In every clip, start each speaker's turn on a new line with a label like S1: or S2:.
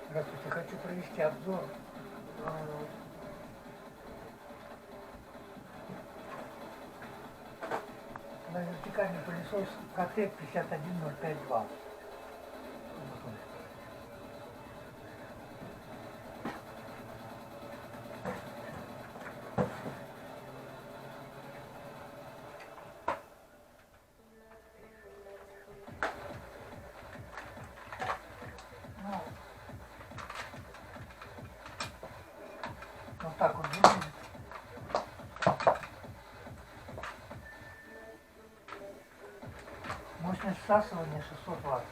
S1: Здравствуйте, хочу провести обзор на вертикальный пылесос КТ-51052. Вот так вот выглядит. Мощность всасывания 600 Вт.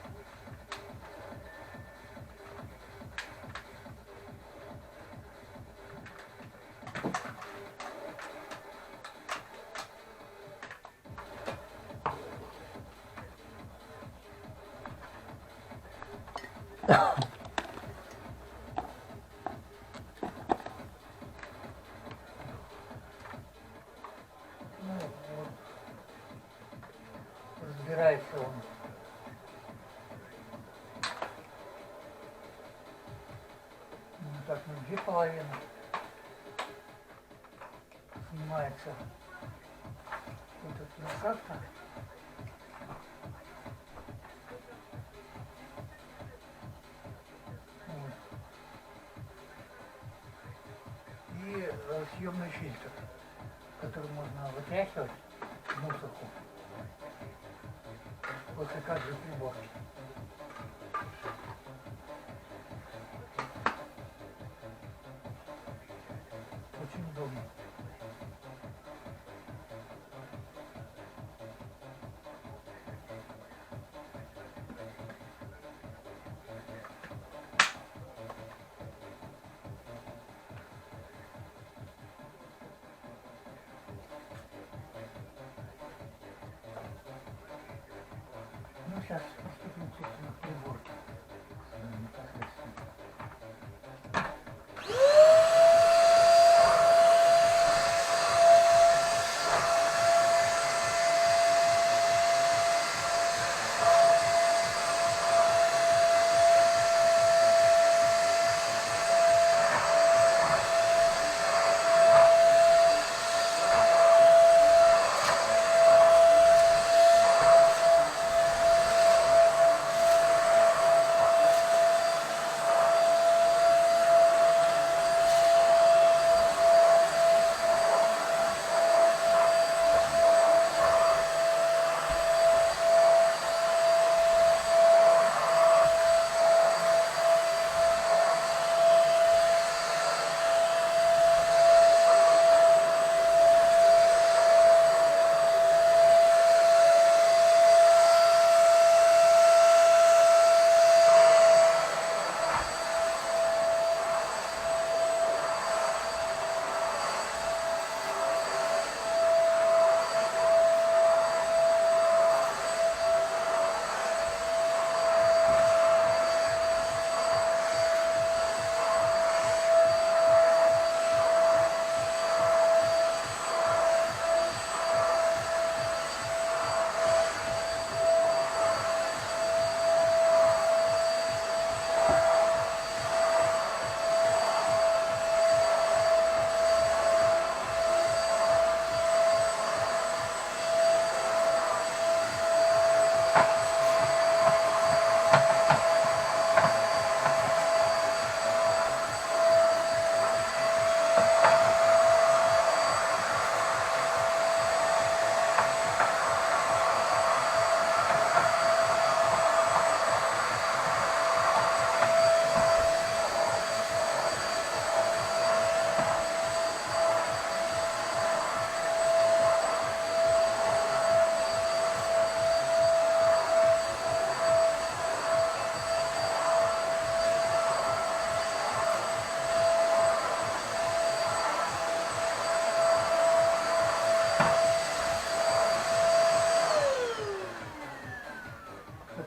S1: Вот. Разбирается он. Так, ну две половины. Снимается вот эта насадка. Вот. И съемный фильтр, который можно вытряхивать в мусорку после каждой приборки. Очень удобно. Ну, сейчас приступим, собственно, к приборке. Непосредственно.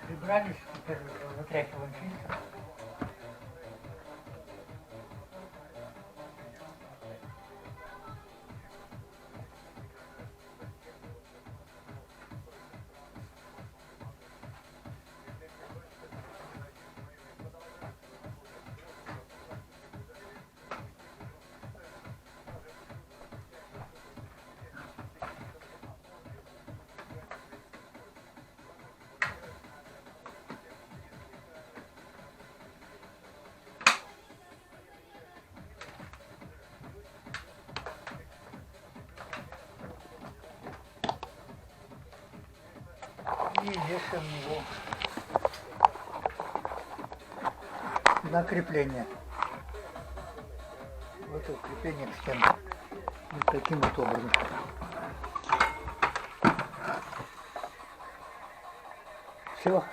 S1: Прибрались, теперь вытряхиваем фильтр. И вешаем его на крепление. Вот это крепление к стенке. Вот таким вот образом. Все.